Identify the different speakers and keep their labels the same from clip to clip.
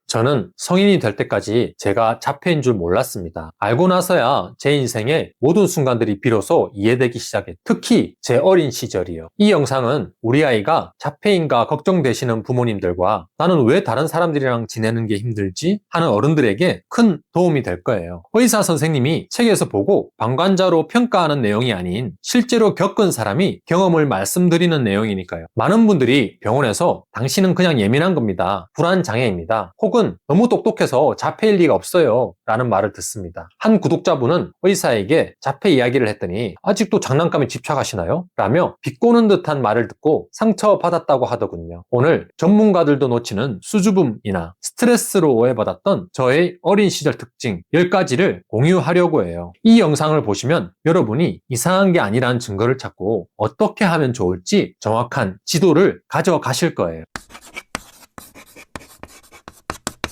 Speaker 1: 저는 성인이 될 때까지 제가 자폐인 줄 몰랐습니다. 알고 나서야 제 인생의 모든 순간들이 비로소 이해되기 시작했죠. 특히 제 어린 시절이요. 이 영상은 우리 아이가 자폐인가 걱정되시는 부모님들과 나는 왜 다른 사람들이랑 지내는 게 힘들지? 하는 어른들에게 큰 도움이 될 거예요. 의사 선생님이 책에서 보고 방관자로 평가하는 내용이 아닌 실제로 겪은 사람이 경험을 말씀드리는 내용이니까요. 많은 분들이 병원에서 당신은 그냥 예민한 겁니다. 불안 장애입니다. 혹은 너무 똑똑해서 자폐일 리가 없어요. 라는 말을 듣습니다. 한 구독자분은 의사에게 자폐 이야기를 했더니 아직도 장난감에 집착하시나요? 라며 비꼬는 듯한 말을 듣고 상처받았다고 하더군요. 오늘 전문가들도 놓치는 수줍음이나 스트레스로 오해받았던 저의 어린 시절 특징 10가지를 공유하려고 해요. 이 영상을 보시면 여러분이 이상한 게 아니라는 증거를 찾고 어떻게 하면 좋을지 정확한 지도를 가져가실 거예요.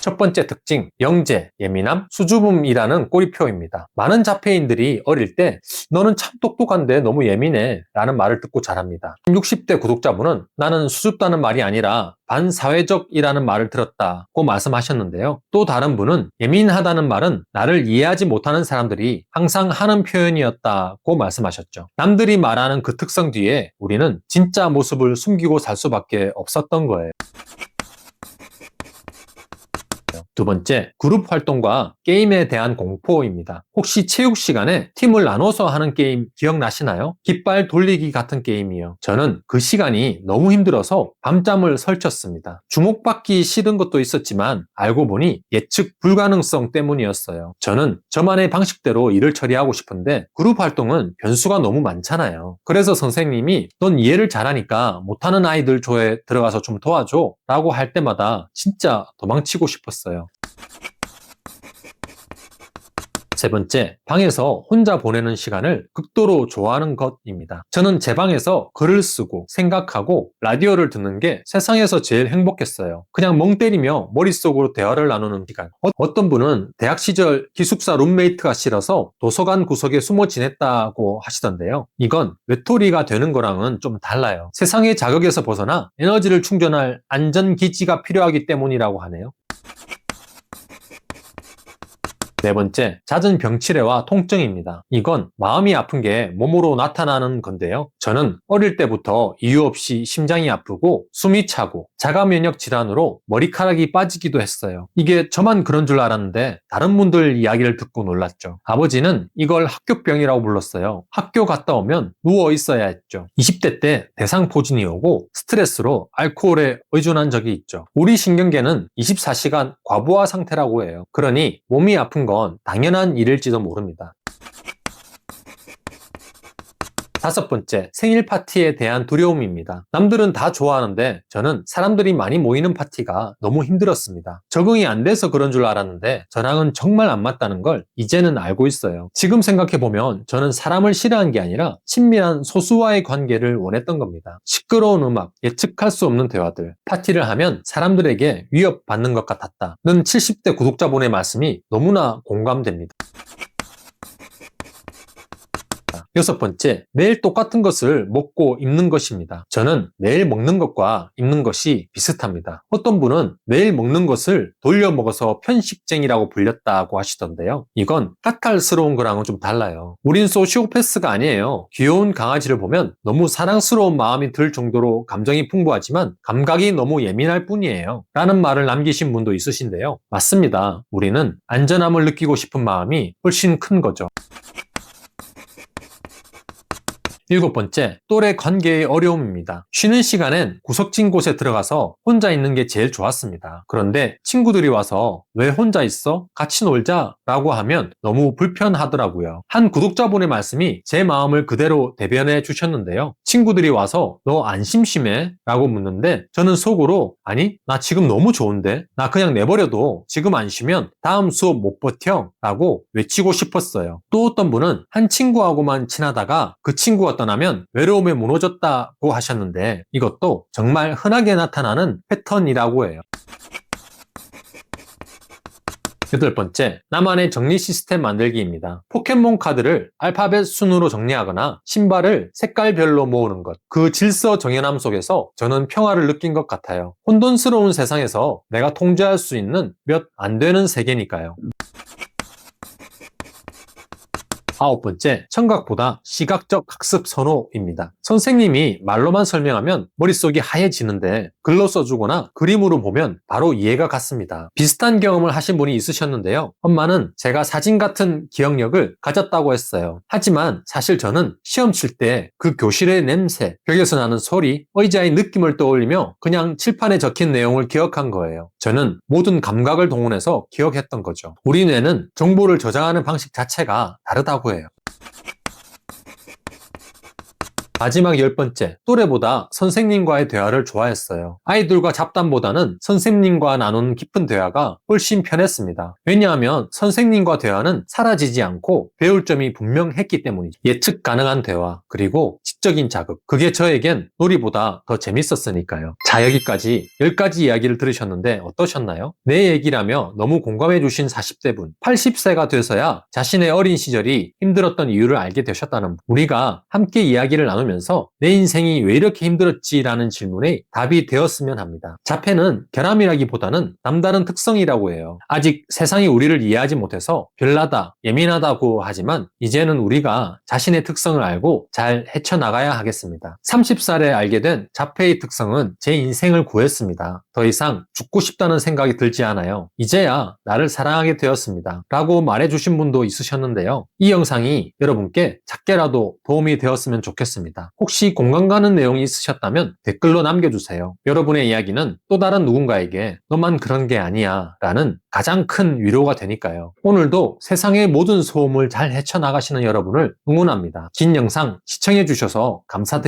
Speaker 1: 첫 번째 특징, 영재, 예민함, 수줍음이라는 꼬리표입니다. 많은 자폐인들이 어릴 때 너는 참 똑똑한데 너무 예민해 라는 말을 듣고 자랍니다. 60대 구독자분은 나는 수줍다는 말이 아니라 반사회적이라는 말을 들었다고 말씀하셨는데요. 또 다른 분은 예민하다는 말은 나를 이해하지 못하는 사람들이 항상 하는 표현이었다고 말씀하셨죠. 남들이 말하는 그 특성 뒤에 우리는 진짜 모습을 숨기고 살 수밖에 없었던 거예요. 두 번째, 그룹 활동과 게임에 대한 공포입니다. 혹시 체육 시간에 팀을 나눠서 하는 게임 기억나시나요? 깃발 돌리기 같은 게임이요. 저는 그 시간이 너무 힘들어서 밤잠을 설쳤습니다. 주목받기 싫은 것도 있었지만 알고 보니 예측 불가능성 때문이었어요. 저는 저만의 방식대로 일을 처리하고 싶은데 그룹 활동은 변수가 너무 많잖아요. 그래서 선생님이 넌 이해를 잘하니까 못하는 아이들 조에 들어가서 좀 도와줘 라고 할 때마다 진짜 도망치고 싶었어요. 세 번째, 방에서 혼자 보내는 시간을 극도로 좋아하는 것입니다. 저는 제 방에서 글을 쓰고 생각하고 라디오를 듣는 게 세상에서 제일 행복했어요. 그냥 멍 때리며 머릿속으로 대화를 나누는 시간. 어떤 분은 대학 시절 기숙사 룸메이트가 싫어서 도서관 구석에 숨어 지냈다고 하시던데요. 이건 외톨이가 되는 거랑은 좀 달라요. 세상의 자극에서 벗어나 에너지를 충전할 안전기지가 필요하기 때문이라고 하네요. 네 번째, 잦은 병치레와 통증입니다. 이건 마음이 아픈 게 몸으로 나타나는 건데요. 저는 어릴 때부터 이유 없이 심장이 아프고 숨이 차고 자가 면역 질환으로 머리카락이 빠지기도 했어요. 이게 저만 그런 줄 알았는데 다른 분들 이야기를 듣고 놀랐죠. 아버지는 이걸 학교병이라고 불렀어요. 학교 갔다 오면 누워 있어야 했죠. 20대 때 대상포진이 오고 스트레스로 알코올에 의존한 적이 있죠. 우리 신경계는 24시간 과부하 상태라고 해요. 그러니 몸이 아픈 건 당연한 일일지도 모릅니다. 다섯 번째, 생일 파티에 대한 두려움입니다. 남들은 다 좋아하는데 저는 사람들이 많이 모이는 파티가 너무 힘들었습니다. 적응이 안 돼서 그런 줄 알았는데 저랑은 정말 안 맞다는 걸 이제는 알고 있어요. 지금 생각해보면 저는 사람을 싫어한 게 아니라 친밀한 소수와의 관계를 원했던 겁니다. 시끄러운 음악, 예측할 수 없는 대화들, 파티를 하면 사람들에게 위협받는 것 같았다는 70대 구독자분의 말씀이 너무나 공감됩니다. 여섯 번째, 매일 똑같은 것을 먹고 입는 것입니다. 저는 매일 먹는 것과 입는 것이 비슷합니다. 어떤 분은 매일 먹는 것을 돌려 먹어서 편식쟁이라고 불렸다고 하시던데요. 이건 까탈스러운 거랑은 좀 달라요. 우린 소시오패스가 아니에요. 귀여운 강아지를 보면 너무 사랑스러운 마음이 들 정도로 감정이 풍부하지만 감각이 너무 예민할 뿐이에요. 라는 말을 남기신 분도 있으신데요. 맞습니다. 우리는 안전함을 느끼고 싶은 마음이 훨씬 큰 거죠. 일곱 번째, 또래 관계의 어려움입니다. 쉬는 시간엔 구석진 곳에 들어가서 혼자 있는 게 제일 좋았습니다. 그런데 친구들이 와서 왜 혼자 있어? 같이 놀자 라고 하면 너무 불편하더라고요. 한 구독자분의 말씀이 제 마음을 그대로 대변해 주셨는데요. 친구들이 와서 너 안 심심해? 라고 묻는데 저는 속으로 아니 나 지금 너무 좋은데 나 그냥 내버려도 지금 안 쉬면 다음 수업 못 버텨 라고 외치고 싶었어요. 또 어떤 분은 한 친구하고만 친하다가 그 친구가 떠나면 외로움에 무너졌다고 하셨는데 이것도 정말 흔하게 나타나는 패턴이라고 해요. 8번째, 나만의 정리 시스템 만들기입니다. 포켓몬 카드를 알파벳 순으로 정리하거나 신발을 색깔별로 모으는 것. 그 질서 정연함 속에서 저는 평화를 느낀 것 같아요. 혼돈스러운 세상에서 내가 통제할 수 있는 몇 안 되는 세계니까요. 9번째, 청각보다 시각적 학습 선호입니다. 선생님이 말로만 설명하면 머릿속이 하얘지는데 글로 써주거나 그림으로 보면 바로 이해가 갔습니다. 비슷한 경험을 하신 분이 있으셨는데요. 엄마는 제가 사진 같은 기억력을 가졌다고 했어요. 하지만 사실 저는 시험 칠 때 그 교실의 냄새, 벽에서 나는 소리, 의자의 느낌을 떠올리며 그냥 칠판에 적힌 내용을 기억한 거예요. 저는 모든 감각을 동원해서 기억했던 거죠. 우리 뇌는 정보를 저장하는 방식 자체가 다르다고 해요. 마지막 10번째, 또래보다 선생님과의 대화를 좋아했어요. 아이들과 잡담보다는 선생님과 나눈 깊은 대화가 훨씬 편했습니다. 왜냐하면 선생님과 대화는 사라지지 않고 배울 점이 분명했기 때문이죠. 예측 가능한 대화, 그리고 지적인 자극. 그게 저에겐 놀이보다 더 재밌었으니까요. 자, 여기까지 10가지 이야기를 들으셨는데 어떠셨나요? 내 얘기라며 너무 공감해 주신 40대 분, 80세가 돼서야 자신의 어린 시절이 힘들었던 이유를 알게 되셨다는 분, 우리가 함께 이야기를 나누면서 내 인생이 왜 이렇게 힘들었지라는 질문에 답이 되었으면 합니다. 자폐는 결함이라기보다는 남다른 특성이라고 해요. 아직 세상이 우리를 이해하지 못해서 별나다, 예민하다고 하지만 이제는 우리가 자신의 특성을 알고 잘 헤쳐나가야 하겠습니다. 30살에 알게 된 자폐의 특성은 제 인생을 구했습니다. 더 이상 죽고 싶다는 생각이 들지 않아요. 이제야 나를 사랑하게 되었습니다. 라고 말해주신 분도 있으셨는데요. 이 영상이 여러분께 작게라도 도움이 되었으면 좋겠습니다. 혹시 공감 가는 내용이 있으셨다면 댓글로 남겨주세요. 여러분의 이야기는 또 다른 누군가에게 너만 그런 게 아니야 라는 가장 큰 위로가 되니까요. 오늘도 세상의 모든 소음을 잘 헤쳐나가시는 여러분을 응원합니다. 긴 영상 시청해주셔서 감사드립니다.